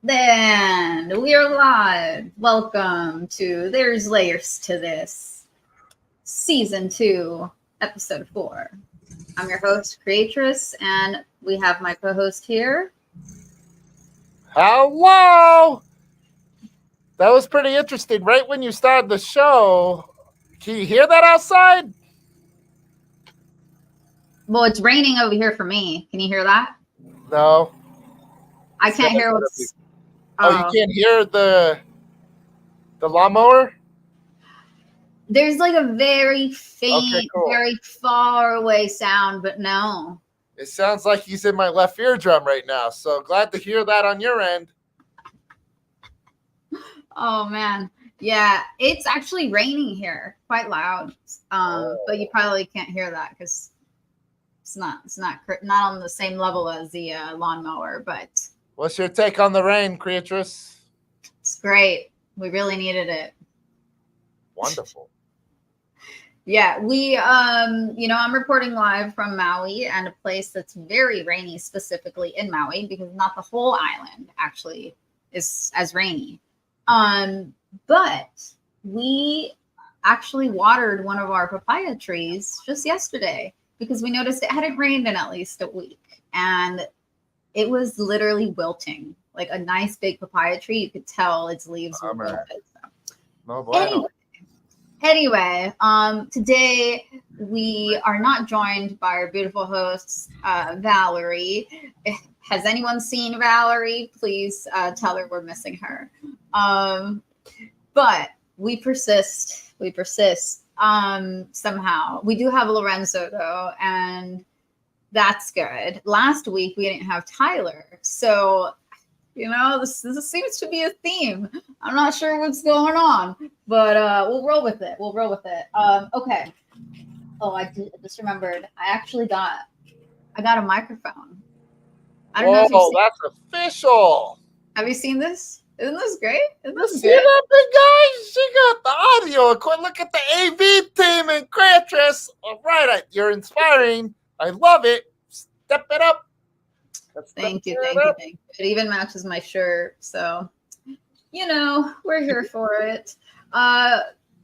Then we are live. Welcome to There's Layers to This, Season 2, Episode 4. I'm your host, Creatress, and we have my co host here. Hello! That was pretty interesting. Right when you started the show, can you hear that outside? Well, it's raining over here for me. Can you hear that? No. I can't hear what's. Oh, you can't hear the lawnmower? There's like a very faint, Okay, cool. very far away sound, but no. It sounds like he's in my left eardrum right now. So glad to hear that on your end. Oh man, yeah, it's actually raining here, quite loud. But you probably can't hear that because it's not on the same level as the lawnmower. But What's your take on the rain, Creatress? it's great. We really needed it. Wonderful. Yeah, I'm reporting live from Maui and a place that's very rainy, specifically in Maui, because not the whole island actually is as rainy. But we actually watered one of our papaya trees just yesterday because we noticed it hadn't rained in at least a week, and it was literally wilting. Like a nice big papaya tree, you could tell its leaves were wilted. So. No bueno. Anyway, today we are not joined by our beautiful host, Valerie. Has anyone seen Valerie? Please tell her we're missing her. But we persist. Somehow. We do have Lorenzo, though, and that's good. Last week, we didn't have Tyler. So, this seems to be a theme. I'm not sure what's going on, but we'll roll with it. Okay. Oh, I just remembered. I got a microphone. I don't know if you've seen. That's official. Have you seen this? Isn't this great? See that big guy? She got the audio equipment. Look at the AV team and Creatress. All right, you're inspiring. I love it. Step it up. Thank you. It even matches my shirt, so we're here for it.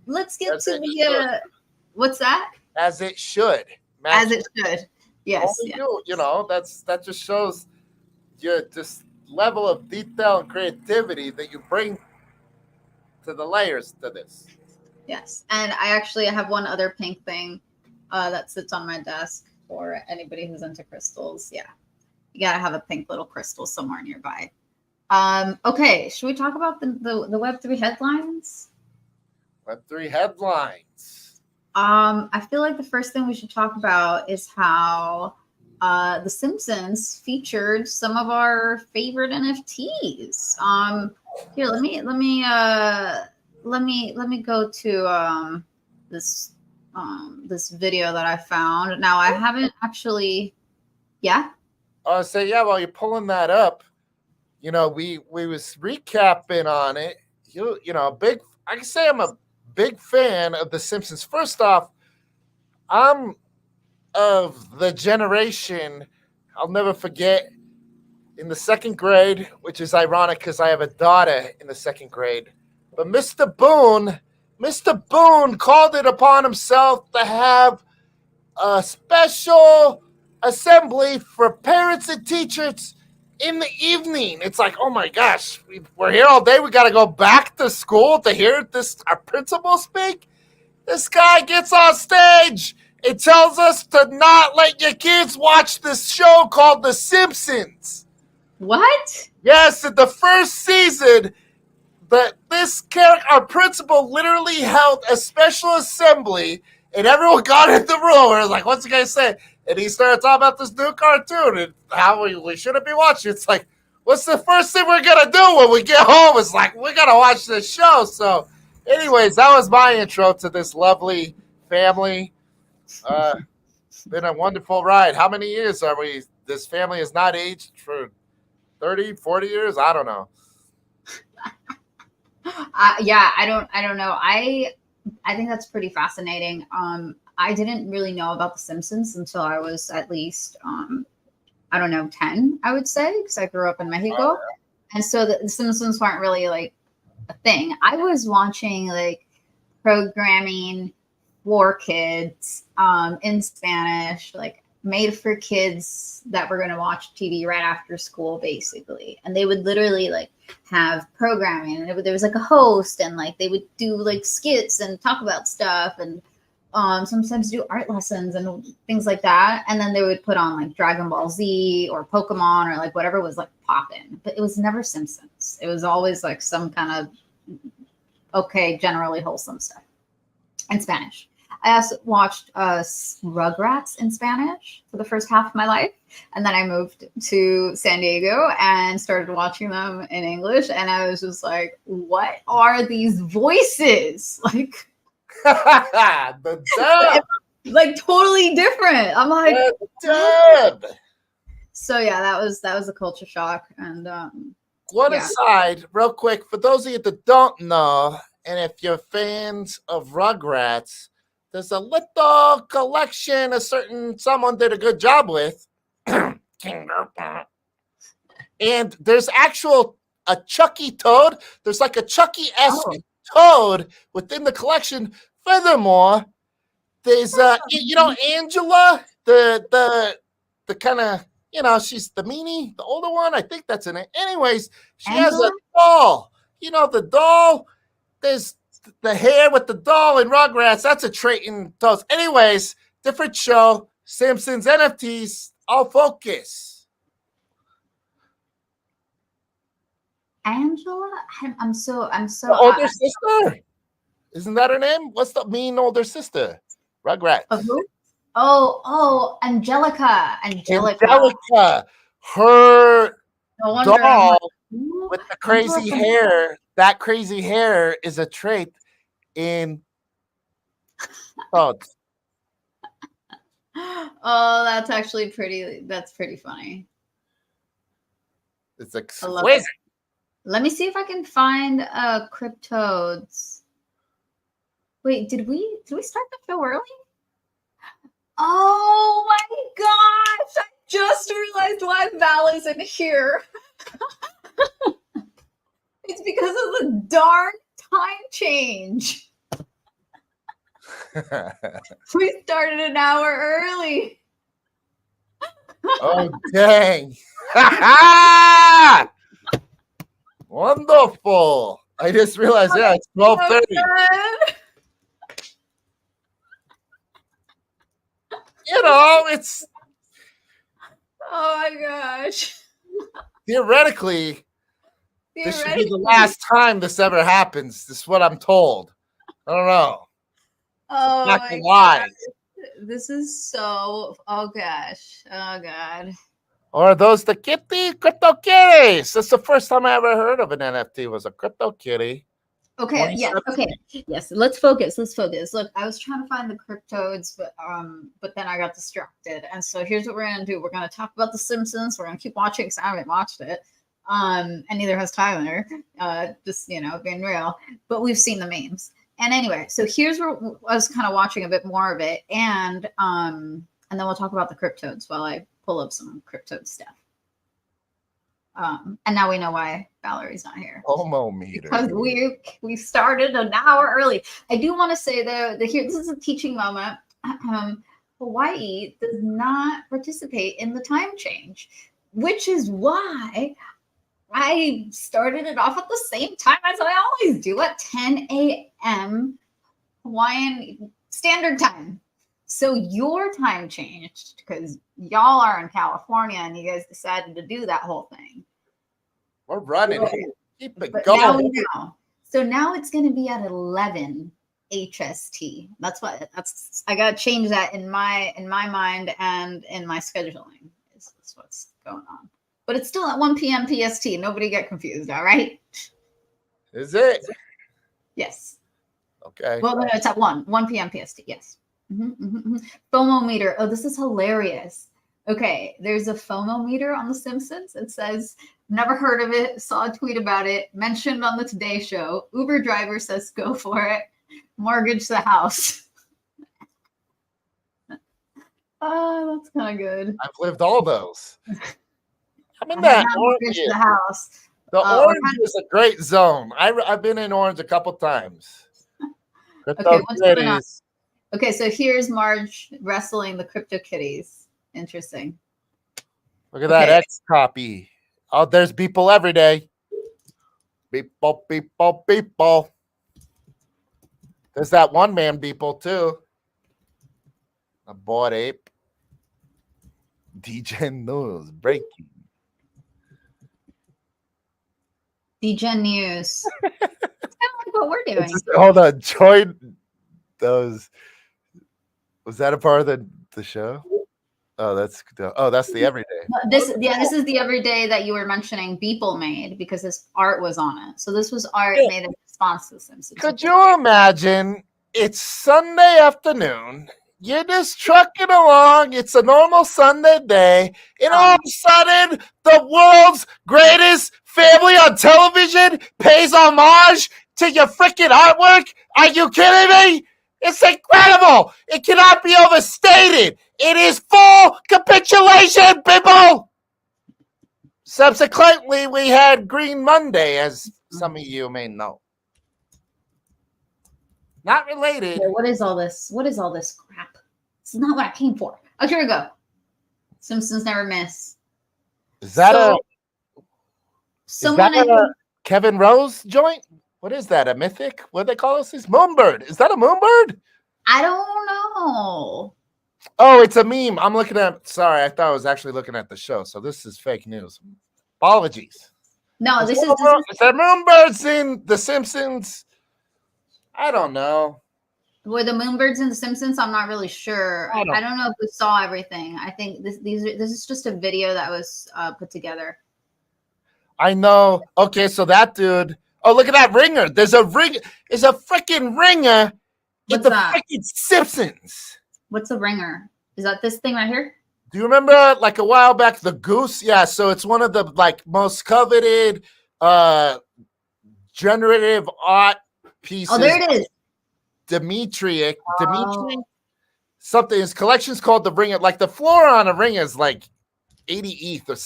Let's get to the. What's that? As it should. As it should. Yes. That just shows your this level of detail and creativity that you bring to the layers to this. Yes, and I have one other pink thing that sits on my desk for anybody who's into crystals. Yeah, you gotta have a pink little crystal somewhere nearby. Okay, should we talk about the Web3 headlines? Web3 headlines. I feel like the first thing we should talk about is how The Simpsons featured some of our favorite NFTs. Here, let me go to this video that I found. Now I haven't actually. Yeah. While you're pulling that up, we was recapping on it. I can say I'm a big fan of The Simpsons. First off, I'm of the generation I'll never forget in the second grade, which is ironic because I have a daughter in the second grade. But Mr. Boone called it upon himself to have a special assembly for parents and teachers in the evening. It's like, oh my gosh, we're here all day. We got to go back to school to hear our principal speak. This guy gets on stage. It tells us to not let your kids watch this show called The Simpsons. What? Yes, in the first season, our principal literally held a special assembly, and everyone got in the room. And was like, what's he going to say? And he started talking about this new cartoon and how we shouldn't be watching. It's like, what's the first thing we're going to do when we get home? It's like, we got to watch this show. So, anyways, that was my intro to this lovely family. Been a wonderful ride. How many years are we? This family has not aged for 30, 40 years? I don't know. I don't know. I think that's pretty fascinating. I didn't really know about The Simpsons until I was at least, 10, I would say, because I grew up in Mexico. And so the Simpsons weren't really like a thing. I was watching like programming for kids in Spanish, like made for kids that were going to watch TV right after school, basically. And they would literally like have programming, and there was like a host, and like they would do like skits and talk about stuff, and sometimes do art lessons and things like that. And then they would put on like Dragon Ball Z or Pokemon or like whatever was like popping. But it was never Simpsons. It was always like some kind of okay, generally wholesome stuff in Spanish. I also watched Rugrats in Spanish for the first half of my life. And then I moved to San Diego and started watching them in English. And I was just like, what are these voices? Like, the dub. Like totally different. I'm like, the dub. So yeah, that was a culture shock. And one aside, real quick, for those of you that don't know, and if you're fans of Rugrats, there's a little collection someone did a good job with. And there's a Chucky Toad. There's like a Chucky-esque Toad within the collection. Furthermore, there's Angela, the kind of, she's the meanie, the older one. I think that's in it. Anyways, she has a doll. The doll. There's the hair with the doll in Rugrats. That's a trait in Toads. Anyways, different show. Simpsons NFTs. All focus. Angela? I'm so. The older sister? Isn't that her name? What's the mean older sister? Rugrats. Who? Oh, Angelica. Her doll with the crazy hair. That crazy hair is a trait in Toads. Oh, that's actually pretty. That's pretty funny. It's exquisite. Let me see if I can find Cryptodes. Wait, did we start the show early? Oh my gosh! I just realized why Val isn't here. It's because of the darn time change. We started an hour early. Oh, dang. Wonderful. I just realized, it's 12:30. It's... Oh, my gosh. Theoretically, this should be the last time this ever happens. This is what I'm told. I don't know. Oh, my God. This is so... Oh, gosh. Oh, God. Or are those the crypto kitties? That's the first time I ever heard of an NFT was a crypto kitty. Okay, yes. Let's focus. Look, I was trying to find the Cryptodes, but then I got distracted. And so here's what we're gonna do. We're gonna talk about The Simpsons. We're gonna keep watching because I haven't watched it. And neither has Tyler. Just being real. But we've seen the memes. And anyway, so here's where I was kind of watching a bit more of it, and then we'll talk about the Cryptodes while I pull up some Cryptode stuff. And now we know why Valerie's not here. Homo meter. Because we started an hour early. I do want to say though that here, this is a teaching moment. Hawaii does not participate in the time change, which is why I started it off at the same time as I always do, at 10 a.m. Hawaiian Standard Time. So your time changed because y'all are in California and you guys decided to do that whole thing. We're running here. Keep it going. So now it's going to be at 11 HST. I got to change that in my mind and in my scheduling. Is what's going on. But it's still at 1 p.m. PST. Nobody get confused, all right? Is it? Yes. Okay. Well, no, it's at 1 p.m. PST. Yes. FOMO meter. Oh, this is hilarious. Okay, there's a FOMO meter on The Simpsons. It says, never heard of it, saw a tweet about it, mentioned on the Today Show. Uber driver says go for it. Mortgage the house. Oh, that's kind of good. I've lived all those. I'm in that mortgage the house. The Or orange is a great zone. I've been in orange a couple times. okay, what's going on? Kitties. Okay, so here's Marge wrestling the crypto kitties. Interesting. Look at that Okay. X copy. Oh, there's people every day. People, people, people. There's that one man people too. A bored ape. DJ News breaking. DGen News. It's kind of like what we're doing. Hold on, join those. Was that a part of the show? Oh, that's the everyday. This is the everyday that you were mentioning Beeple made because his art was on it. So this was art made in response to The Simpsons. Could you imagine? It's Sunday afternoon. You're just trucking along. It's a normal Sunday day. And all of a sudden, the world's greatest family on television pays homage to your freaking artwork? Are you kidding me? It's incredible. It cannot be overstated. It is full capitulation, people. Subsequently, we had Green Monday, as some of you may know. Not related. Yeah, what is all this? What is all this crap? This is not what I came for. Oh, here we go. Simpsons never miss. Is that someone a Kevin Rose joint? What is that? A mythic? What do they call us? This Moonbird. Is that a Moonbird? I don't know. Oh, it's a meme. I'm looking at. Sorry, I thought I was actually looking at the show. So this is fake news. Apologies. No, this is the Moonbirds in The Simpsons. I don't know. Were the Moonbirds in The Simpsons? I'm not really sure. I don't know if we saw everything. I think this is just a video that was put together. I know. Okay, so that dude. Oh, look at that ringer. There's a ring. There's a freaking ringer in the freaking Simpsons. What's a ringer? Is that this thing right here? Do you remember like a while back the goose? Yeah, so it's one of the like most coveted generative art pieces. Oh, there it is. Dimitri, something. His collection's called the Ringer. Like the floor on a ring is like 80 ETH or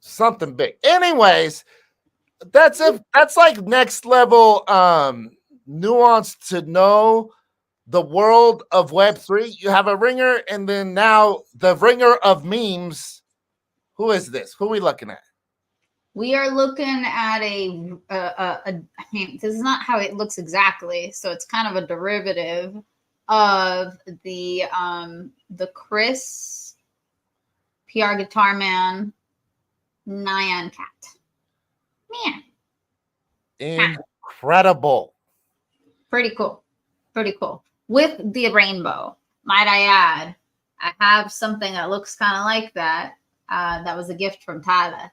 something big. Anyways, that's like next level nuance to know the world of Web3. You have a ringer, and then now the ringer of memes. Who is this? Who are we looking at? We are looking at this is not how it looks exactly, so it's kind of a derivative of the Chris PR Guitar Man Nyan Cat. Man. Incredible. Pretty cool. Pretty cool. With the rainbow, might I add. I have something that looks kind of like that. That was a gift from Tyler.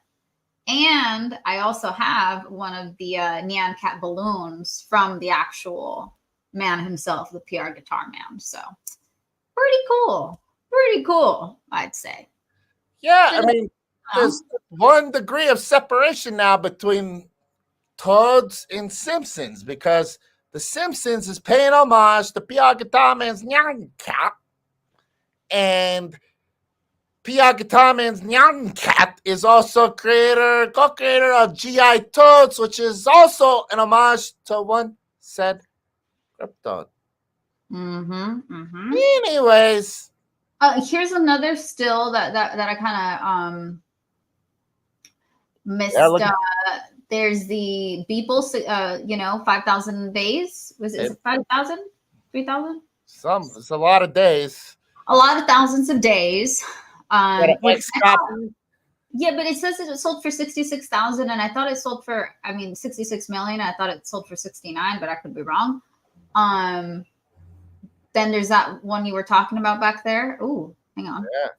And I also have one of the Nyan Cat balloons from the actual man himself, the PR Guitar Man. So pretty cool. Pretty cool, I'd say. Yeah, I mean, there's 1 degree of separation now between Toads and Simpsons because the Simpsons is paying homage to PR Guitar Man's Nyan Cat. And PR Guitar Man's Nyan Cat is also co-creator of G.I. Toads, which is also an homage to one said Krypton. Anyways. Here's another still that I kind of missed. Yeah, there's the Beeple, 5,000 days. Is it 5,000? 3,000? It's a lot of days. A lot of thousands of days. Yeah, but it says it sold for 66,000, and I thought it sold for 66 million. I thought it sold for 69, but I could be wrong. Then there's that one you were talking about back there. Ooh, hang on. Yeah.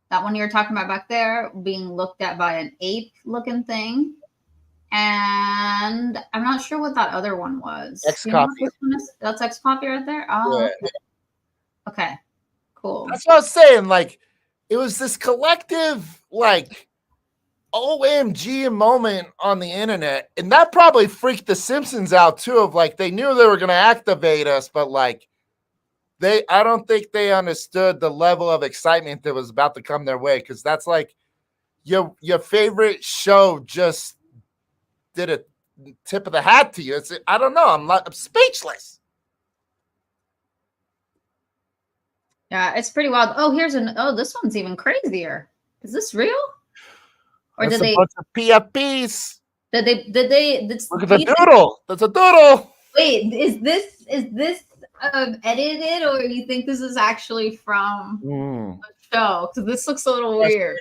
That one you were talking about back there being looked at by an ape-looking thing. And I'm not sure what that other one was. X copy. That's X copy right there? Oh, yeah. Okay. Cool. That's what I was saying. Like, it was this collective, like, OMG moment on the internet. And that probably freaked the Simpsons out, too, of like, they knew they were going to activate us, but like, I don't think they understood the level of excitement that was about to come their way. Cause that's like, your favorite show just did a tip of the hat to you. I don't know. I'm speechless. Yeah, it's pretty wild. Oh, this one's even crazier. Is this real? Or That's did a bunch of PFPs. did Look at the doodle. That's a doodle. Wait, is this edited, or you think this is actually from a show? Because this looks a little weird.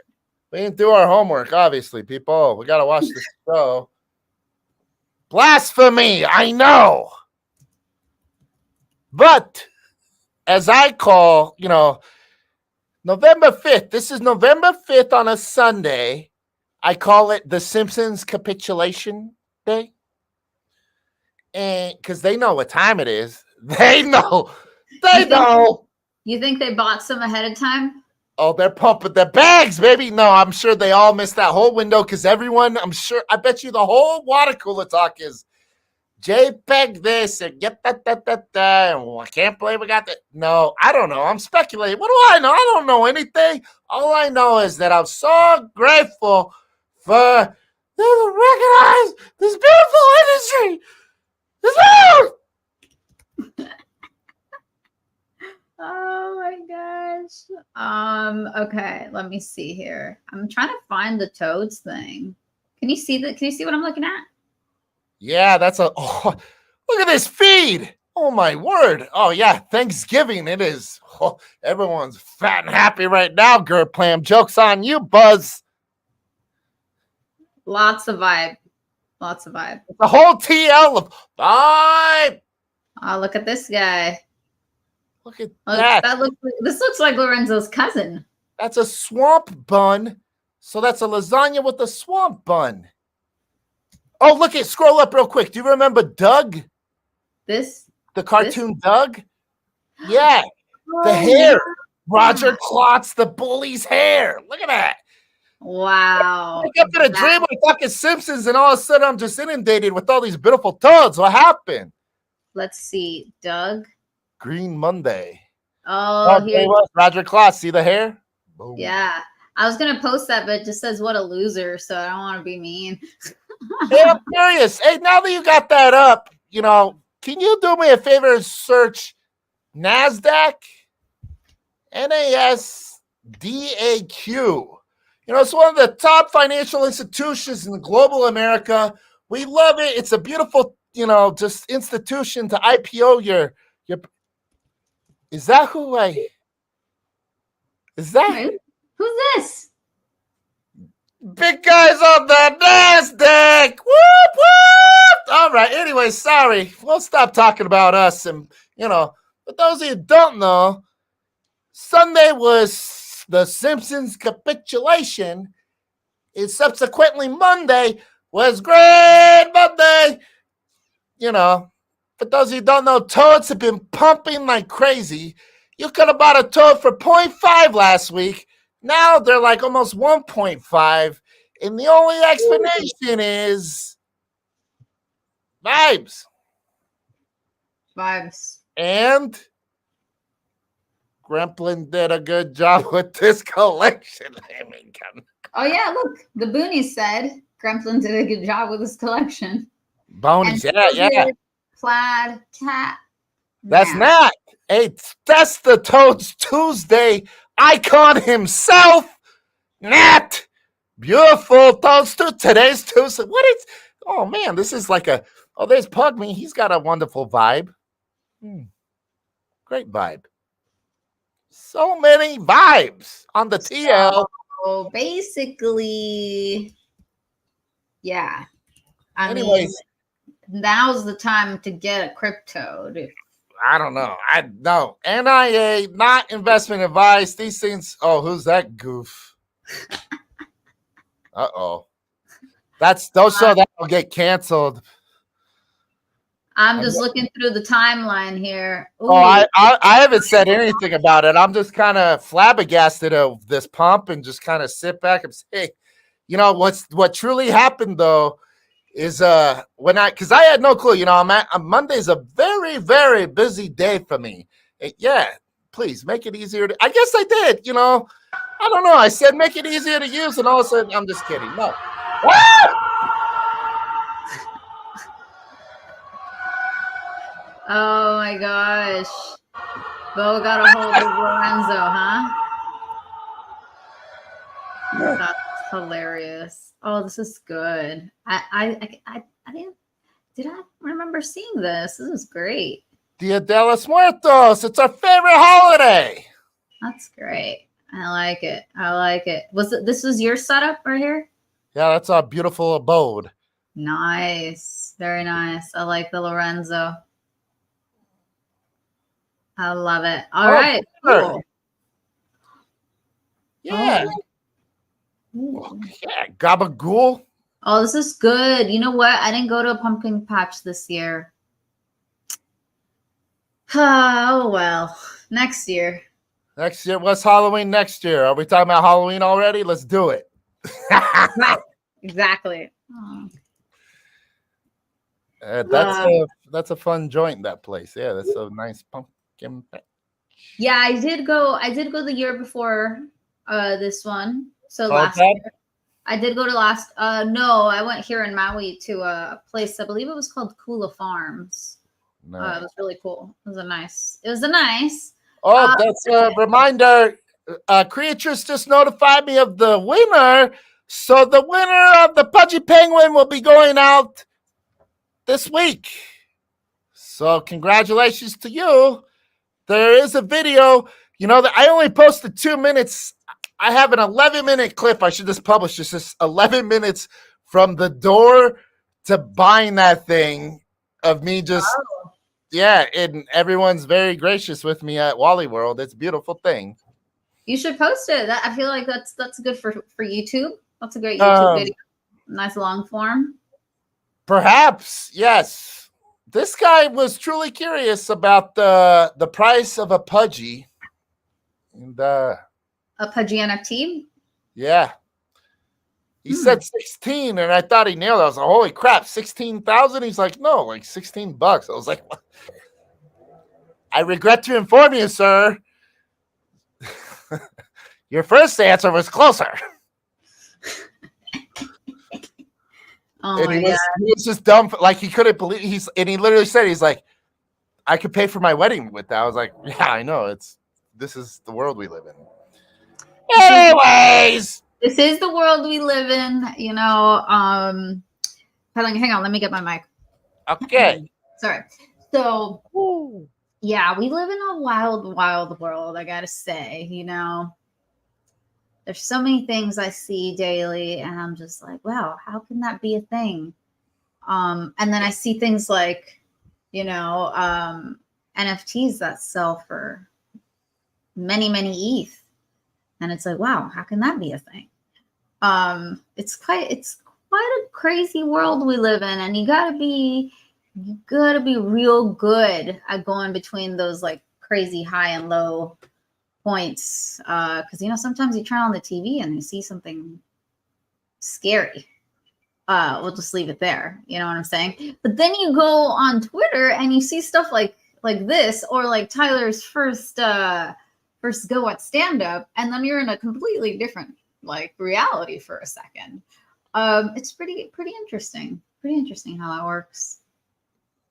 We didn't do our homework, obviously, people. We got to watch the show. Blasphemy, I know. But as I call, November 5th, this is November 5th on a Sunday. I call it the Simpsons Capitulation Day. And because they know what time it is. They know. You think they bought some ahead of time? Oh, they're pumping their bags, baby. No, I'm sure they all missed that whole window because everyone, I bet you the whole water cooler talk is JPEG this and get that. I can't believe we got that. No, I don't know. I'm speculating. What do I know? I don't know anything. All I know is that I'm so grateful for them to recognize this beautiful industry. This Oh my gosh. Okay, let me see here. I'm trying to find the Toads thing. Can you see that? Can you see what I'm looking at? Yeah, look at this feed. Oh my word. Oh yeah, Thanksgiving it is. Oh, everyone's fat and happy right now, Gerplam. Joke's on you, Buzz. Lots of vibe. The whole TL of vibe. Oh, look at this guy. Look at that. This looks like Lorenzo's cousin. That's a swamp bun. So that's a lasagna with a swamp bun. Oh, scroll up real quick. Do you remember Doug? The cartoon Doug? Yeah. The hair. Yeah. Roger Klotz, the bully's hair. Look at that. Wow. I wake up in a dream with fucking Simpsons, and all of a sudden I'm just inundated with all these beautiful toads. What happened? Let's see. Doug. Green Monday. Oh, here. Roger Klotz. See the hair? Boom. Yeah. I was going to post that, but it just says what a loser, so I don't want to be mean. Hey, I'm curious. Hey, now that you got that up, can you do me a favor and search NASDAQ? NASDAQ. It's one of the top financial institutions in the global America. We love it. It's a beautiful, just institution to IPO your. Is that who is that? Wait, who's this? Big guys on the NASDAQ. Whoop, whoop. All right. Anyway, sorry. We'll stop talking about us. And, for those of you who don't know, Sunday was the Simpsons capitulation. And subsequently, Monday was Great Monday. For those of you who don't know, toads have been pumping like crazy. You could have bought a toad for 0.5 last week. Now they're like almost 1.5. And the only explanation is vibes. And Gremplin did a good job with this collection. Oh, yeah, look. The Boonies said Gremplin did a good job with this collection. Boonies, yeah. Plaid cat. That's not. Hey, that's the Toads Tuesday icon himself. Nat. Beautiful Toads Today's Tuesday. Oh man, this is like there's Pugme. He's got a wonderful vibe. Great vibe. So many vibes on the TL. So basically, yeah. Anyways. Now's the time to get a crypto. I don't know. NIA, not investment advice. These things. Oh, who's that goof? Uh-oh. Don't show that will get canceled. I'm just looking through the timeline here. Ooh. Oh, I haven't said anything about it. I'm just kind of flabbergasted of this pump and just kind of sit back and say, what truly happened though is because I had no clue. Monday's a very, very busy day for me. Yeah, please make it easier. I guess I did. I don't know. I said make it easier to use, and all of a sudden, I'm just kidding. No. Oh my gosh. Bo got a hold of Lorenzo, huh? That's hilarious. Oh, this is good. I did I remember seeing this. This is great. Dia de los Muertos. It's our favorite holiday. That's great. I like it. I like it. This was your setup right here? Yeah, that's our beautiful abode. Nice. Very nice. I like the Lorenzo. I love it. All right. Sure. Cool. Yeah. Oh. Yeah, gabagool. Oh, this is good. You know what? I didn't go to a pumpkin patch this year. Oh, well. Next year. Next year, what's Halloween next year? Are we talking about Halloween already? Let's do it. Exactly. That's a fun joint, that place. Yeah, that's a nice pumpkin patch. Yeah, I did go the year before this one. So Called last year. I did go to last no, I went here in Maui to a place, I believe it was called Kula Farms. No. It was really cool. It was a nice. Oh, that's a reminder. Creatures just notified me of the winner. So the winner of the Pudgy Penguin will be going out this week. So congratulations to you. There is a video. You know, I only posted 2 minutes. I have an 11-minute clip. I should just publish this. It's 11 minutes from the door to buying that thing of me just... Oh. Yeah, and everyone's very gracious with me at Wally World. It's a beautiful thing. You should post it. I feel like that's good for YouTube. That's a great YouTube video. Nice long form. Perhaps, yes. This guy was truly curious about the price of a Pudgy. And a Pudgy NFT? Yeah. He said 16, and I thought he nailed it. I was like, holy crap, 16,000? He's like, no, like $16. I was like, what? I regret to inform you, sir. Your first answer was closer. Oh my God. He was just dumb. Like, he couldn't believe and he literally said, he's like, I could pay for my wedding with that. I was like, yeah, I know. This is the world we live in. Anyways. This is the world we live in, you know. Hang on, let me get my mic. Okay. Sorry. So, yeah, we live in a wild, wild world, I gotta say, you know. There's so many things I see daily, and I'm just like, wow, how can that be a thing? And then I see things like, you know, NFTs that sell for many, many ETH. And it's like, wow, how can that be a thing? It's quite a crazy world we live in, and you gotta be real good at going between those like crazy high and low points. Because you know, sometimes you turn on the TV and you see something scary. We'll just leave it there. You know what I'm saying? But then you go on Twitter and you see stuff like this, or like Tyler's first go at stand-up, and then you're in a completely different like reality for a second. It's pretty interesting. Pretty interesting how that works.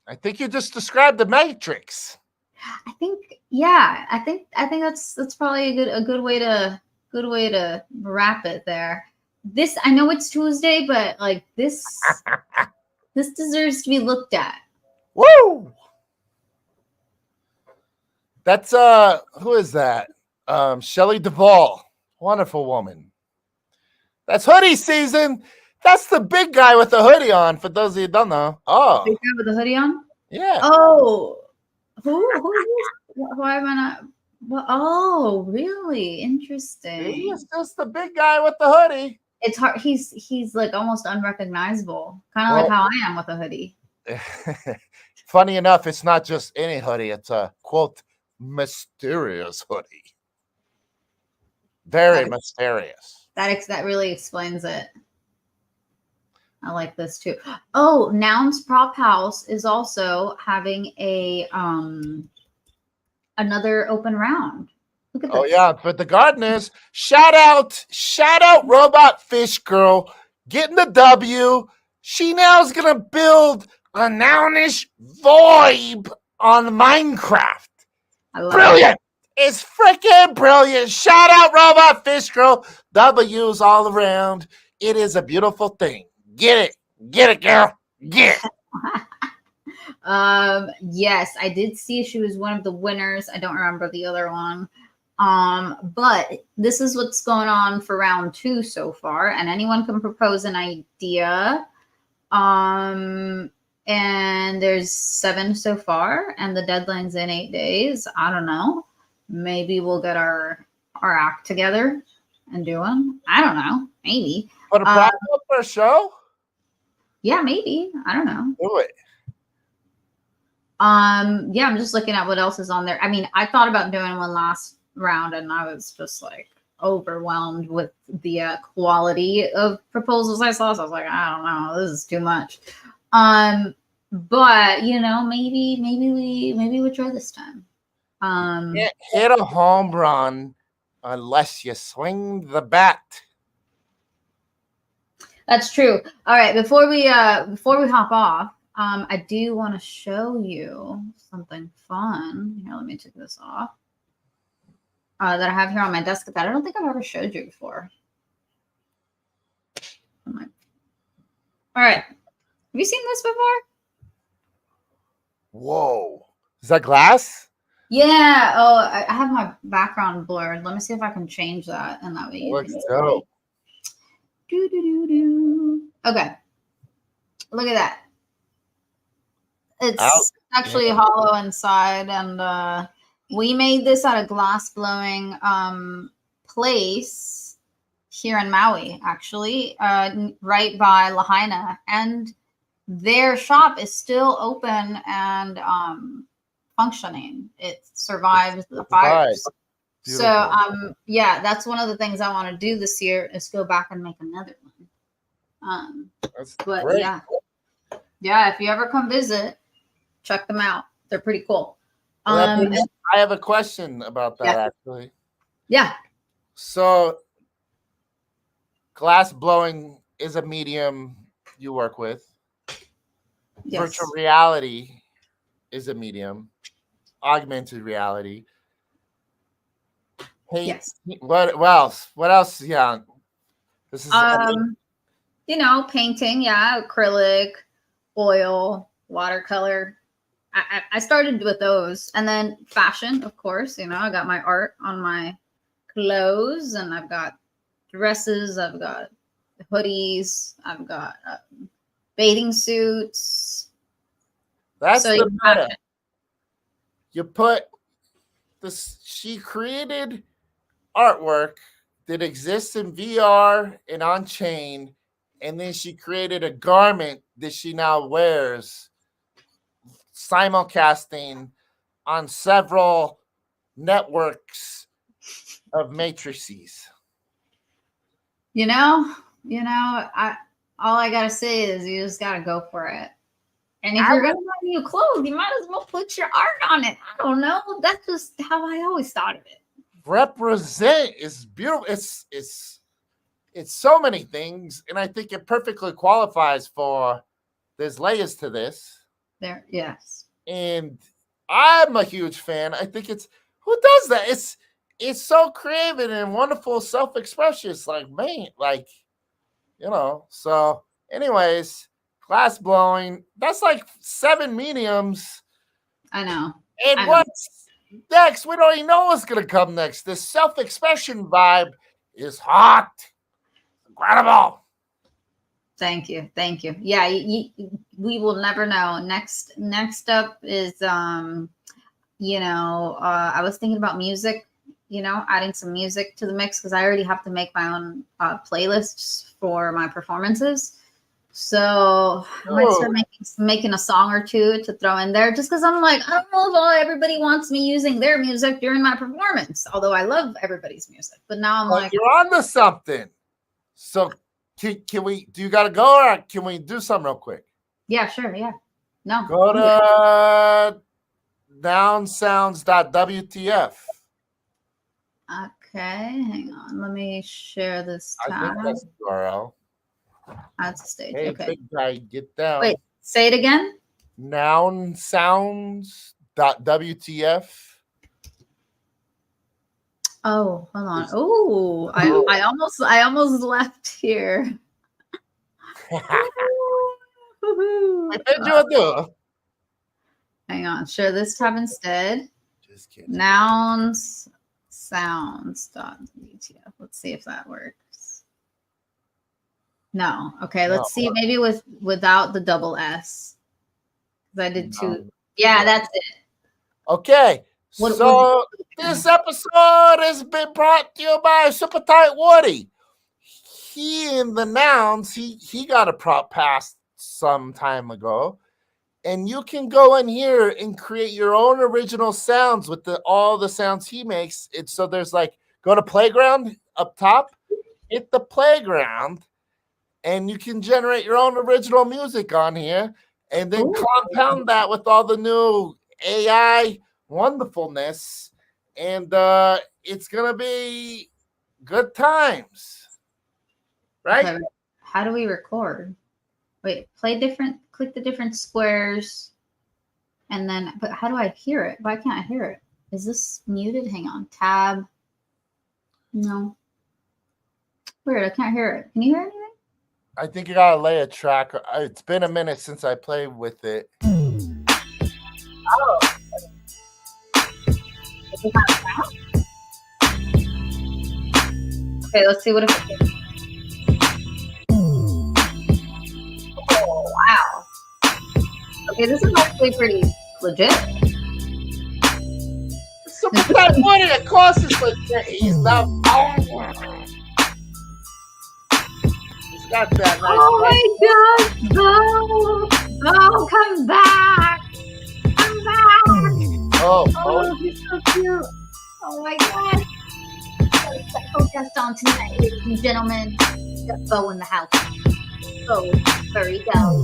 I think you just described the Matrix. I think that's probably a good way to wrap it there. This, I know it's Tuesday, but like this this deserves to be looked at. Woo! That's who is that? Shelley Duvall. Wonderful woman. That's hoodie season. That's the big guy with the hoodie on, for those of you who don't know. Oh. The big guy with the hoodie on? Yeah. Oh. Who is this? Why am I not? Well, oh, really? Interesting. He's just the big guy with the hoodie. It's hard. He's like almost unrecognizable. Kind of like how I am with a hoodie. Funny enough, it's not just any hoodie. It's a, quote, mysterious hoodie. Very mysterious. That really explains it. I like this too. Oh, Nouns Prop House is also having a another open round. Look at Oh this. yeah, but the gardeners, shout out, Robot Fish Girl, getting the W. She now is gonna build a nounish vibe on Minecraft. I love it. Brilliant! It's freaking brilliant. Shout out Robot Fish Girl. W's all around. It is a beautiful thing. Get it, girl. Get it. Yes, I did see she was one of the winners. I don't remember the other one. But this is what's going on for round 2 so far, and anyone can propose an idea. And there's 7 so far, and the deadline's in 8 days. I don't know. Maybe we'll get our act together and do one. I don't know. Maybe. For a prize for a show? Yeah, maybe. I don't know. Do it. Yeah, I'm just looking at what else is on there. I mean, I thought about doing one last round, and I was just like overwhelmed with the quality of proposals I saw. So I was like, I don't know, this is too much. But you know, maybe we try this time. Can't hit a home run unless you swing the bat. That's true. All right, before we hop off, I do want to show you something fun. Here, let me take this off. That I have here on my desk that I don't think I've ever showed you before. All right. Have you seen this before? Whoa. Is that glass? Yeah. Oh, I have my background blurred. Let me see if I can change that, and that way you Looks can dope. Okay. Look at that. It's Out. actually hollow inside, and we made this at a glass blowing place here in Maui, actually, right by Lahaina, and their shop is still open and functioning. It survives the fires. Beautiful. So yeah, that's one of the things I want to do this year is go back and make another one. That's But great. yeah, if you ever come visit, check them out. They're pretty cool. I have a question about that, actually. Yeah. So, glass blowing is a medium you work with. Yes. Virtual reality is a medium. Augmented reality. Yes. What else? What else? Yeah. This is you know, painting, yeah, acrylic, oil, watercolor. I started with those, and then fashion, of course. You know, I got my art on my clothes, and I've got dresses, I've got hoodies, I've got bathing suits. That's So the meta. You put this. She created artwork that exists in VR and on chain, and then she created a garment that she now wears, simulcasting on several networks of matrices. You know, all I gotta say is you just gotta go for it. And if you're gonna buy new clothes, you might as well put your art on it. I don't know. That's just how I always thought of it. Represent is beautiful. It's so many things, and I think it perfectly qualifies for. There's layers to this. There, yes. And I'm a huge fan. I think it's who does that? It's so creative and wonderful self-expression. It's like, man, like, you know. So, anyways, glass blowing. That's like 7 mediums. I know. And what's next? We don't even know what's gonna come next. This self-expression vibe is hot. Incredible. Thank you. Yeah, we will never know. Next up is you know, I was thinking about music, you know, adding some music to the mix because I already have to make my own playlists for my performances. So I might start making a song or two to throw in there just because I'm like, I don't know if everybody wants me using their music during my performance, although I love everybody's music. But now I'm like, you're onto something. So can we, do you got to go or can we do something real quick? Yeah, sure. Yeah. No. Go to downsounds.wtf. Okay, hang on. Let me share this I think tab. that's the URL. Add to stage. Hey, Okay. big guy, get down. Wait, say it again. Noun sounds.wtf. Oh, hold on. Oh, I almost left here. What did you do? Hang on. Share this tab instead. Just kidding. Nouns sounds.wtf. Let's see if that works. No. Okay, let's see. Maybe without the double S. Because I did two. Yeah, that's it. Okay. So this episode has been brought to you by Super Tight Woody. He in the nouns, he got a prop passed some time ago. And you can go in here and create your own original sounds with all the sounds he makes. So there's like, go to playground up top, hit the playground, and you can generate your own original music on here, and then compound that with all the new AI wonderfulness, and it's gonna be good times, right? Okay, how do we record? Wait, click the different squares, and then, but how do I hear it? Why can't I hear it? Is this muted? Hang on, tab. No. Weird, I can't hear it. Can you hear anything? I think you gotta lay a track. It's been a minute since I played with it. Oh. Is it not sound? Okay, let's see what it is. Oh, wow. Okay, this is actually pretty legit. Super Tight Woody, of course it's legit. He's not. He's got that nice. Oh my God! Bo, come back! Come back! Oh, he's so cute. Oh my God! Special guest on tonight, ladies and gentlemen. Got Bo in the house. Bo, furry dog.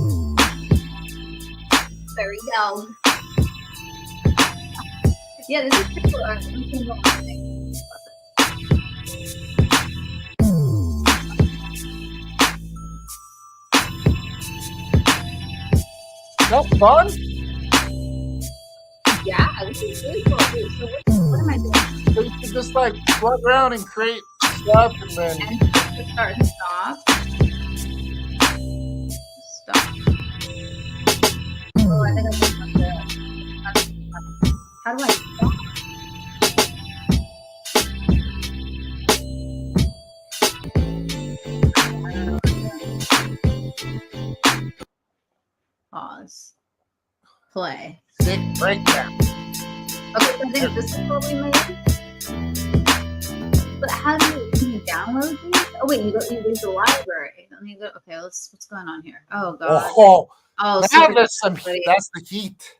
Furry dog. Yeah, this is pretty cool. Let me change one more thing. That's fun. Yeah, this is really cool. Wait, so what am I doing? So you can just like plug around and create stuff, and then Start and stop. Stop. Oh, I think I just have to. How do I stop? Pause. Play. sick breakdown. Okay, so I think this is what we made. But how do can you download these? Oh wait, you use the library. Let me go. Okay, what's going on here? Oh God. Now there's some. That's the heat.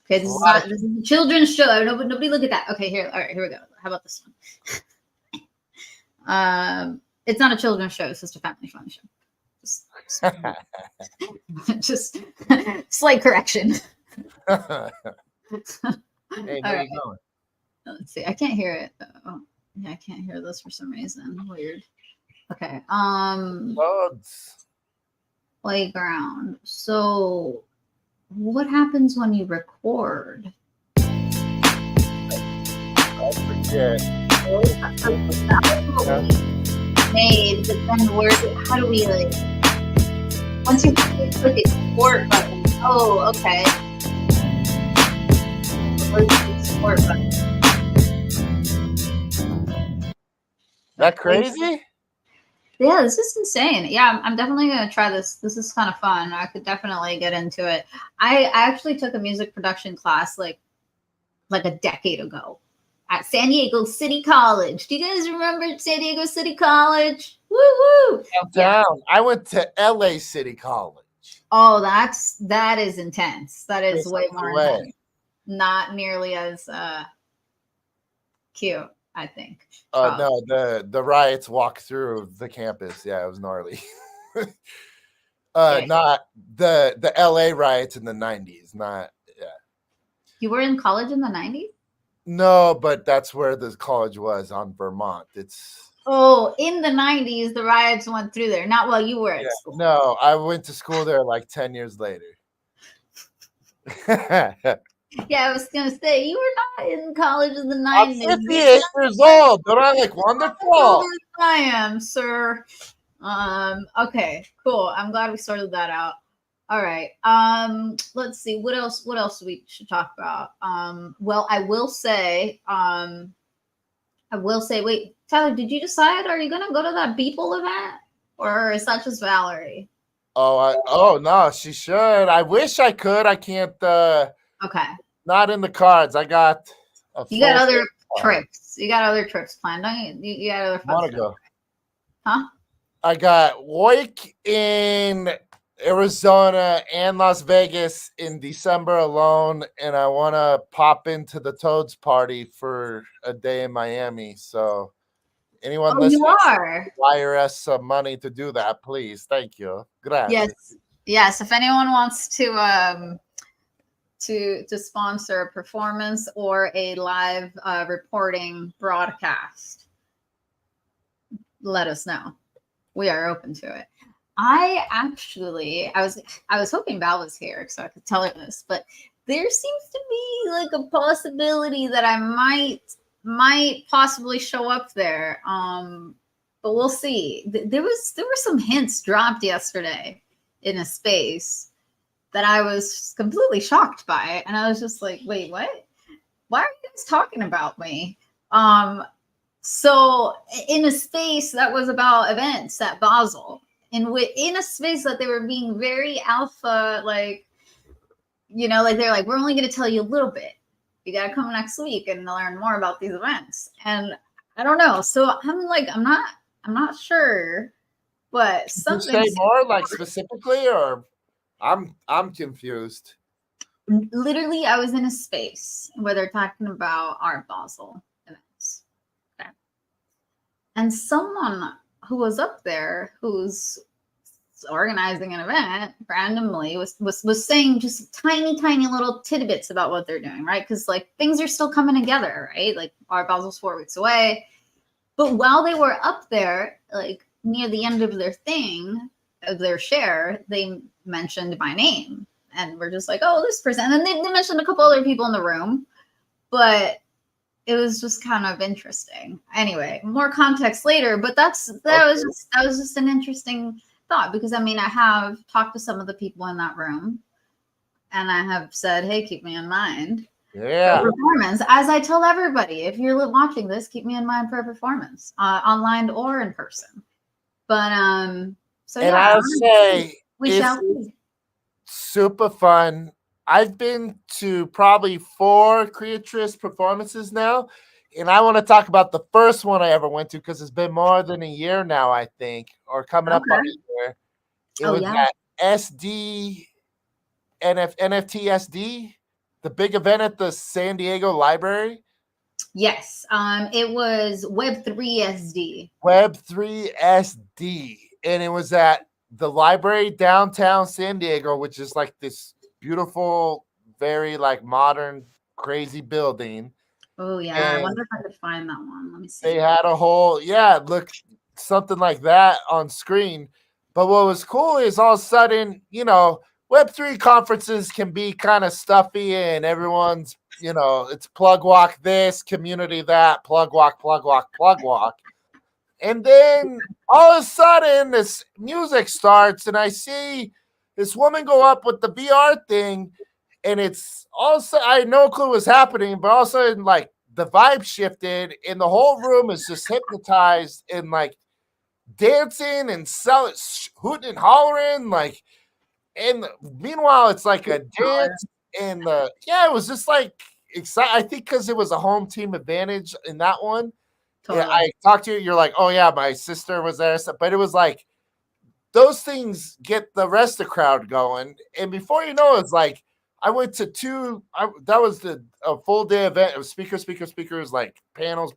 Okay, this is a children's show. Nobody look at that. Okay, here. All right, here we go. How about this one? It's not a children's show. It's just a family fun show. Just slight correction. Hey, where you going? Let's see. I can't hear it. Oh, yeah, I can't hear this for some reason. Weird. Okay. Loads. Playground. So, what happens when you record? I forget. Made, but then how do we like? Once you click export button. Oh, okay. Where's the export button? That crazy? Yeah, this is insane. Yeah, I'm definitely gonna try this. This is kind of fun. I could definitely get into it. I actually took a music production class like a decade ago at San Diego City College. Do you guys remember San Diego City College? Woo woo! Downtown. I went to LA City College. Oh, that is intense. That is way more intense. Not nearly as cute, I think. No, the riots walked through the campus. Yeah, it was gnarly. Not the LA riots in the 90s. Not. Yeah. You were in college in the 90s? No, but that's where the college was on Vermont. It's Oh, in the 90s, the riots went through there. Not while you were yeah. at school. No, I went to school there like 10 years later. I'm Yeah, I was gonna say you were not in college in the 90s. 58 years old. Don't I look Older wonderful? than I am, sir. Okay, cool. I'm glad we sorted that out. All right. Let's see. What else we should talk about? Well, I will say, wait, Tyler, did you decide? Are you gonna go to that Beeple event? Or is that just Valerie? Oh no, she should. I wish I could. I can't Okay. not in the cards. I got a You got full other card. trips. You got other trips planned, don't you? You got other fun Wanna stuff. go. Huh? I got Wake in Arizona and Las Vegas in December alone, and I want to pop into the Toads party for a day in Miami. So, anyone Oh, you listening, are. wire us some money to do that, please. Thank you. Grazie. Yes. Yes. If anyone wants to sponsor a performance or a live reporting broadcast, let us know. We are open to it. I was hoping Val was here so I could tell her this, but there seems to be like a possibility that I might possibly show up there. But we'll see. There were some hints dropped yesterday in a space that I was completely shocked by, and I was just like, wait, what? Why are you guys talking about me? So in a space that was about events at Basel, in a space that they were being very alpha, like, like they're like, we're only going to tell you a little bit. You got to come next week and learn more about these events. And I don't know. So I'm like, I'm not sure, but Did you something. say more, like specifically, or I'm confused. Literally, I was in a space where they're talking about Art Basel events. Okay. And someone who was up there, who's organizing an event randomly, was saying just tiny little tidbits about what they're doing, right? Because like things are still coming together, right? Like Art Basel's 4 weeks away. But while they were up there, like near the end of their thing, of their share, they mentioned my name. And we're just like, oh, this person. And then they mentioned a couple other people in the room. But it was just kind of interesting. Anyway, more context later, but that was just an interesting thought, because I mean, I have talked to some of the people in that room and I have said, hey, keep me in mind Yeah. for performance. As I tell everybody, if you're watching this, keep me in mind for a performance, online or in person. But so And yeah, I'll say we shall see. super fun. I've been to probably 4 Creatress performances now, and I want to talk about the first one I ever went to because it's been more than a year now, I think, or coming up on Okay. a year. It Oh was yeah. at SD NFT SD, the big event at the San Diego Library. Yes. It was Web3 SD. Web3 SD, and it was at the library downtown San Diego, which is like this beautiful, very like modern, crazy building. Oh yeah. I And wonder if I could find that one. Let me see. they had a whole, yeah, look, something like that on screen. But what was cool is all of a sudden, Web3 conferences can be kind of stuffy and everyone's, it's plug walk this, community that, plug walk, plug walk, plug walk. And then all of a sudden, this music starts, and I see this woman go up with the VR thing, and it's also I had no clue what's happening, but all of a sudden, like the vibe shifted, and the whole room is just hypnotized and like dancing and hooting and hollering, like. And meanwhile, it's like a dance, and it was just like exciting. I think because it was a home team advantage in that one. Yeah, Totally. I talked to you. You're like, oh yeah, my sister was there, but it was like those things get the rest of the crowd going, and before you know, it's like I went to 2. That was a full day event of speakers, like panels,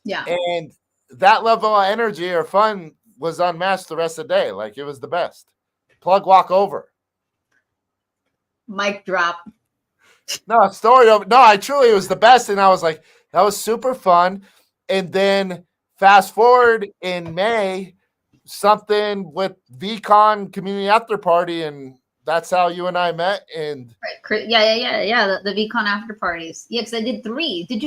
Yeah. and that level of energy or fun was unmatched the rest of the day. Like it was the best. Plug walk over. Mic drop. No, story of no, I truly it was the best, and I was like, that was super fun. And then fast forward in May, something with VCon community after party, and that's how you and I met. And Right. Yeah. The VCon after parties. Yeah, because I did 3. Did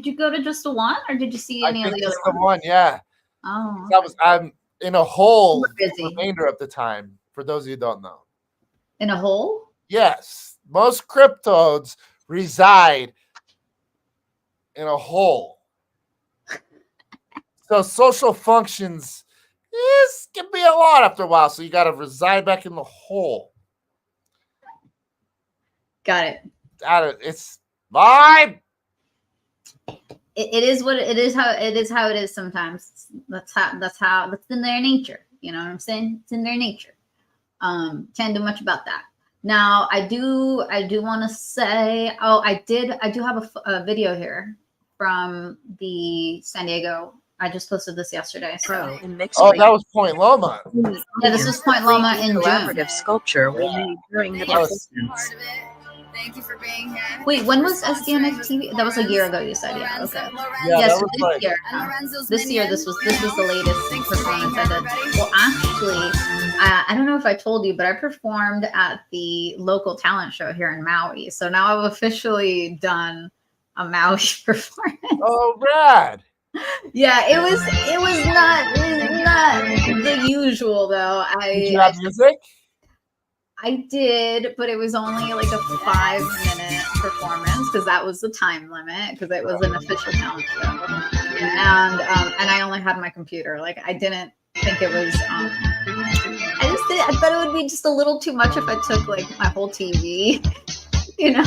you go to just the one, or did you see I any of think the other it's the ones? one, yeah. Oh, That okay. was I'm in a hole Super the busy. remainder of the time. For those of you who don't know, In a hole? yes, most cryptodes reside in a hole. So social functions can be a lot after a while. So you got to reside back in the hole. Got it. It's vibe. It is what it is. How it is sometimes. That's in their nature. You know what I'm saying? It's in their nature. Can't do much about that. Now I do want to say, I do have a video here from the San Diego. I just posted this yesterday. So. That was Point Loma. Yeah, this was Point Loma in June. Collaborative sculpture we made during the performance. Thank you for being here. Wait, when was SDNF TV? That was a year ago. You said, yeah. Okay. Yeah, so that was this year, this was the latest performance I did. Well, actually, I don't know if I told you, but I performed at the local talent show here in Maui. So now I've officially done a Maui performance. Oh, rad. Yeah, it was not the usual though. Did you have music? I did, but it was only like a 5-minute performance because that was the time limit because it was an official talent show, and I only had my computer. Like I didn't think it was. I thought it would be just a little too much if I took like my whole TV, you know,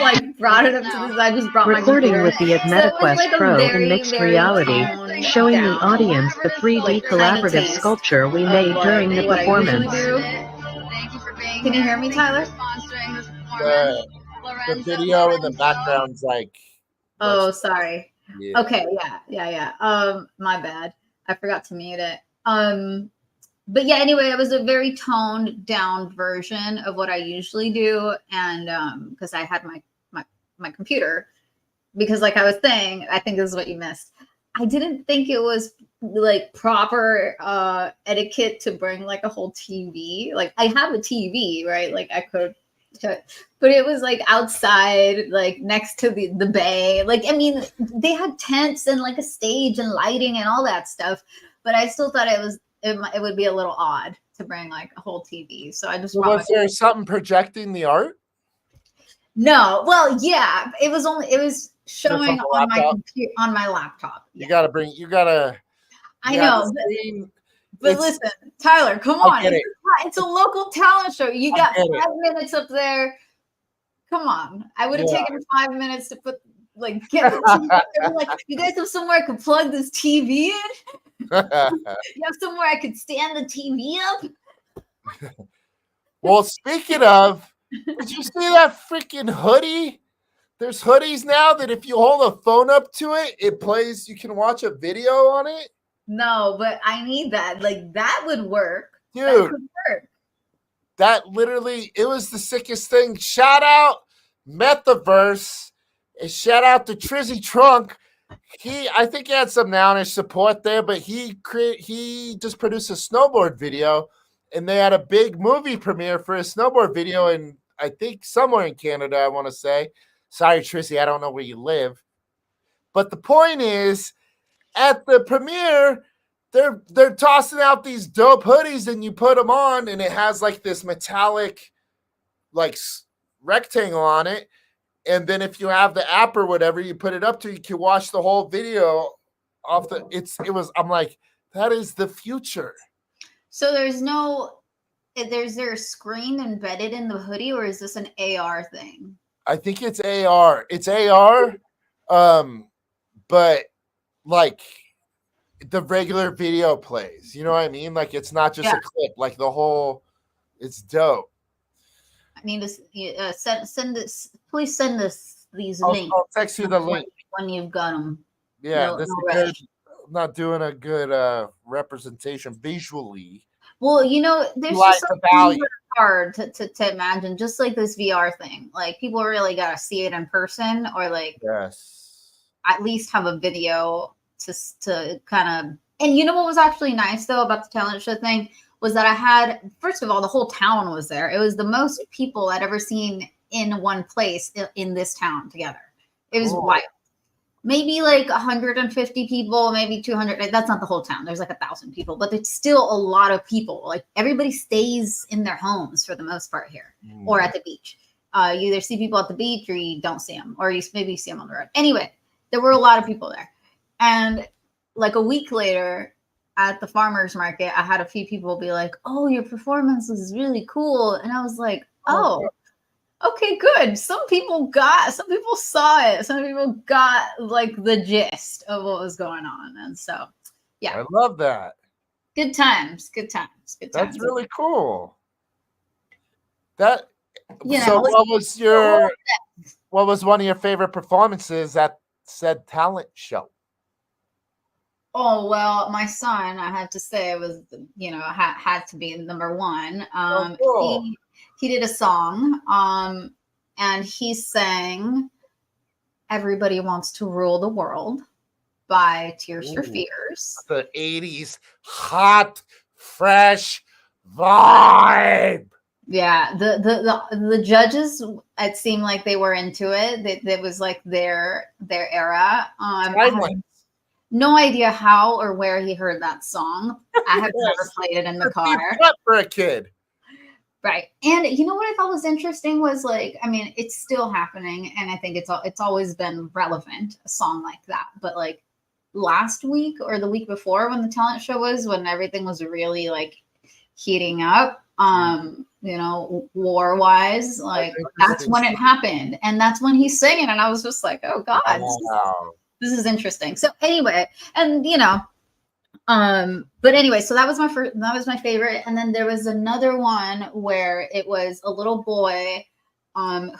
like brought it up to the side. Just brought Recording my with the MetaQuest like Pro in mixed reality, showing the audience the 3D collaborative sculpture we made during the performance. Can you hear me, Tyler? The video in the background's like. Oh, sorry. Yeah. Okay, yeah. My bad. I forgot to mute it. But yeah, anyway, it was a very toned down version of what I usually do, and because I had my computer, because like I was saying, I think this is what you missed. I didn't think it was like proper etiquette to bring like a whole TV. Like I have a TV, right? Like I could, but it was like outside, like next to the bay. Like I mean, they had tents and like a stage and lighting and all that stuff, but I still thought it would be a little odd to bring like a whole TV. So I just was there something projecting the art? No, well, yeah, it was showing on my computer, on my laptop. Yeah. You gotta. I know, but listen, Tyler, come on! It's a local talent show. You got 5 minutes up there. Come on, I would have taken 5 minutes to put get the TV. Like, you guys have somewhere I could plug this TV in? You have somewhere I could stand the TV up? Well, speaking of, did you see that freaking hoodie? There's hoodies now that if you hold a phone up to it, it plays. You can watch a video on it. No, but I need that. Like that would work, dude. That could work. That literally, it was the sickest thing. Shout out Metaverse, and shout out to Trizzy Trunk. I think he had some Nounish support there, but he just produced a snowboard video, and they had a big movie premiere for a snowboard video in, I think, somewhere in Canada, I want to say. Sorry, Trizzy, I don't know where you live. But the point is, at the premiere, they're tossing out these dope hoodies, and you put them on, and it has like this metallic like rectangle on it. And then if you have the app or whatever, you put it up to, you can watch the whole video off the. I'm like, that is the future. So is there a screen embedded in the hoodie, or is this an AR thing? I think it's AR. It's AR, but like the regular video plays. You know what I mean? Like it's not just a clip. Like the whole, it's dope. I need to send this. Please send these links. I'll text you the link when you've got them. Yeah, this is good. I'm not doing a good representation visually. Well, there's just something about hard to imagine, just like this VR thing. Like people really got to see it in person, or like at least have a video to kind of. And you know what was actually nice though about the talent show thing was that I had, first of all, the whole town was there. It was the most people I'd ever seen in one place in this town together. It was wild. Maybe like 150 people, maybe 200. That's not the whole town. There's like 1,000 people, but it's still a lot of people. Like everybody stays in their homes for the most part here, or at the beach. You either see people at the beach or you don't see them, or you maybe see them on the road. Anyway, there were a lot of people there. And like a week later at the farmer's market, I had a few people be like, "Oh, your performance was really cool." And I was like, "Oh, okay, good. Some people saw it. Some people got like the gist of what was going on." And so, yeah. I love that. Good times. That's really cool. That, you know, so what was one of your favorite performances at said talent show? Oh, well, my son, I have to say, was, had to be number one. Cool. He did a song, and he sang "Everybody Wants to Rule the World" by Tears for Fears. The 80s hot, fresh vibe. Yeah, the judges, it seemed like they were into it. That was like their era. I have no idea how or where he heard that song. I have never played it in the car. For a kid. Right. And you know what I thought was interesting was like, I mean, it's still happening, and I think it's always been relevant, a song like that. But like last week or the week before, when the talent show was, when everything was really like heating up, war wise, like that's when it happened. And that's when he's singing. And I was just like, oh God, this is interesting. So anyway, and but anyway, so that was my favorite. And then there was another one where it was a little boy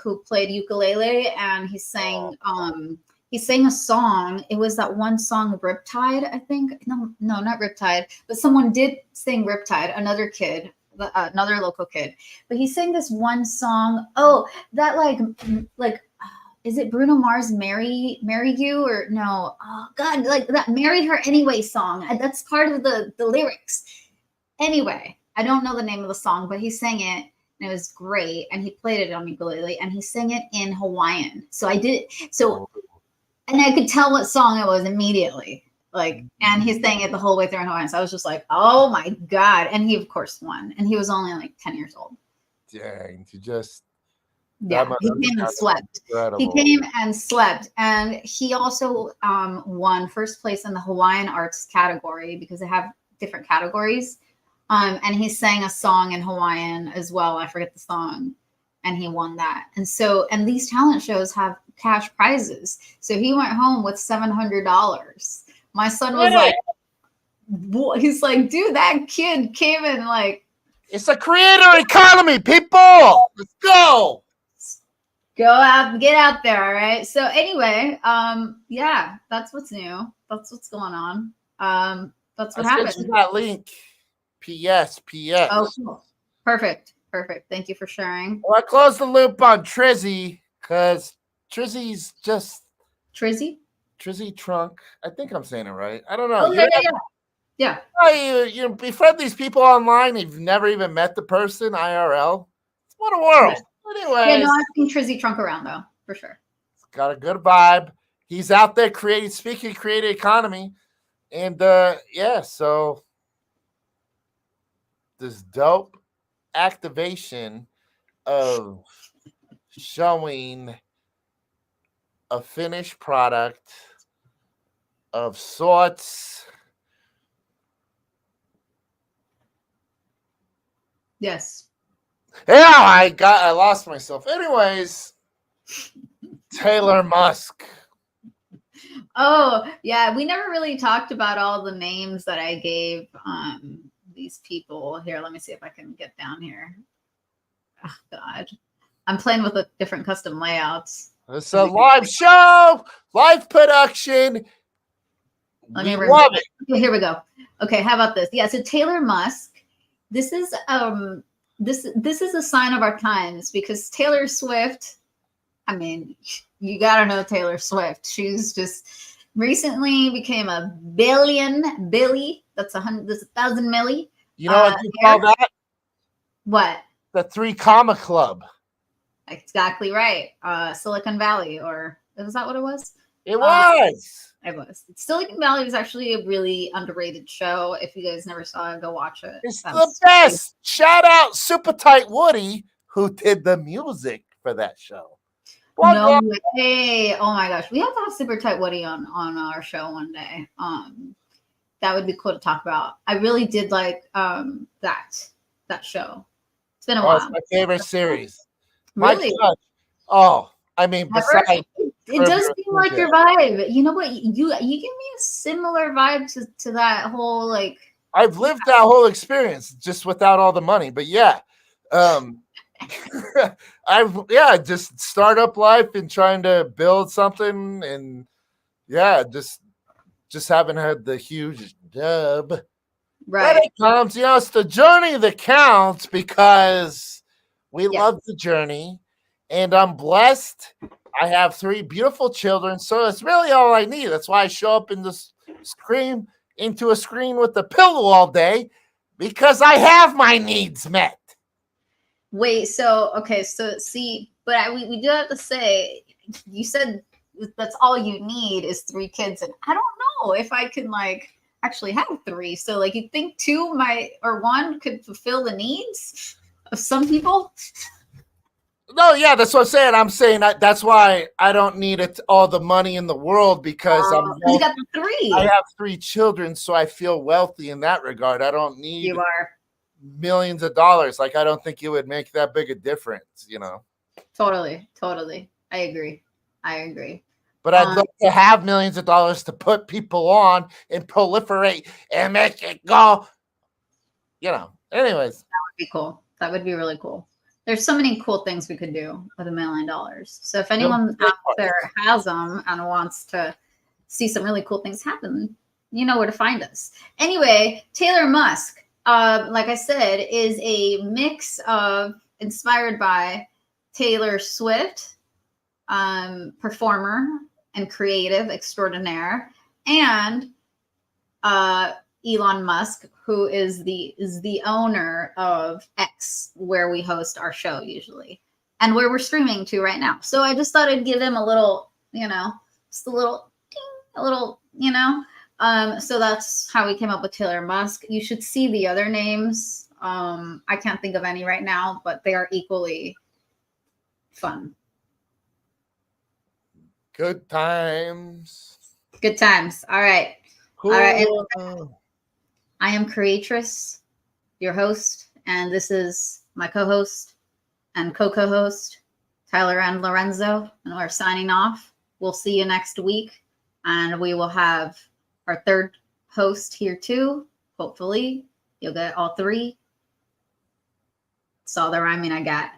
who played ukulele, and he sang a song. It was that one song, Riptide, I think. No, not Riptide, but someone did sing Riptide, another kid, another local kid. But he sang this one song. Oh, that like is it Bruno Mars Marry You, or no? Oh God, like that Married Her Anyway song. That's part of the lyrics. Anyway, I don't know the name of the song, but he sang it and it was great. And he played it on ukulele and he sang it in Hawaiian. So I did it. So, and I could tell what song it was immediately. Like, and he sang it the whole way through in Hawaiian. So I was just like, oh my God. And he of course won. And he was only like 10 years old. Dang, you just. Yeah, he came and slept. Incredible. He came and slept, and he also won first place in the Hawaiian arts category because they have different categories. And he sang a song in Hawaiian as well. I forget the song, and he won that. And these talent shows have cash prizes. So he went home with $700. My son was like, he's like, dude, that kid came in like. It's a creator economy, people. Let's go. Go out, get out there, all right? So anyway, yeah, that's what's new. That's what's going on. That's what happened. Sent you that link. PS. Oh, cool. Perfect. Thank you for sharing. Well, I closed the loop on Trizzy because Trizzy's just Trizzy Trunk. I think I'm saying it right. I don't know. Oh, yeah. You befriend these people online. You've never even met the person IRL. What a world. Yeah. Anyway, yeah, no, I've seen Trizzy Trunk around though, for sure. Got a good vibe. He's out there speaking creative economy, and so this dope activation of showing a finished product of sorts. Yes. Yeah, I lost myself. Anyways, Taylor Musk. Oh, yeah. We never really talked about all the names that I gave these people. Here, let me see if I can get down here. Oh, God. I'm playing with different custom layouts. It's a live show, live production. We love it. Okay, here we go. Okay, how about this? Yeah, so Taylor Musk. This is this is a sign of our times because Taylor Swift, I mean, you gotta know Taylor Swift. She's just recently became a Billy. That's 1,000 milli. You know what you call that? What? The 3 comma club. Exactly right. Silicon Valley, or was that what it was? It was. It was. Silicon Valley was actually a really underrated show. If you guys never saw it, go watch it. It's the best. Shout out Super Tight Woody, who did the music for that show. No way. Oh my gosh. We have to have Super Tight Woody on our show one day. That would be cool to talk about. I really did like that show. It's been a while. It's my favorite series. Really? Oh, I mean, besides it does seem like your vibe. You know what? You give me a similar vibe to that whole like. I've lived that whole experience just without all the money, but yeah, just startup life and trying to build something, and yeah, just haven't had the huge dub. Right. But it comes, it's the journey that counts because we love the journey, and I'm blessed. I have 3 beautiful children, so it's really all I need. That's why I show up in this into a screen with a pillow all day, because I have my needs met. Wait, so see, but we do have to say, you said that's all you need is 3 kids, and I don't know if I can like actually have 3. So like, you think 2 or 1 could fulfill the needs of some people? No, yeah, that's what I'm saying. I'm saying that's why I don't need all the money in the world, because you got the 3. I have 3 children, so I feel wealthy in that regard. I don't need you are millions of dollars. Like, I don't think it would make that big a difference, Totally. I agree. But I'd love to have millions of dollars to put people on and proliferate and make it go. Anyways, that would be cool. That would be really cool. There's so many cool things we could do with $1 million. So if anyone out there has them and wants to see some really cool things happen, you know where to find us. Anyway, Taylor Musk, like I said, is a mix of inspired by Taylor Swift, performer and creative extraordinaire, and Elon Musk, who is the owner of X, where we host our show usually, and where we're streaming to right now. So I just thought I'd give him a little, just a little ding, so that's how we came up with Taylor Musk. You should see the other names. I can't think of any right now, but they are equally fun. Good times. All right. Cool. All right. I am Creatress, your host, and this is my co-host and co-host, Tyler and Lorenzo, and we're signing off. We'll see you next week, and we will have our 3rd host here too. Hopefully, you'll get all 3. That's all the rhyming I got.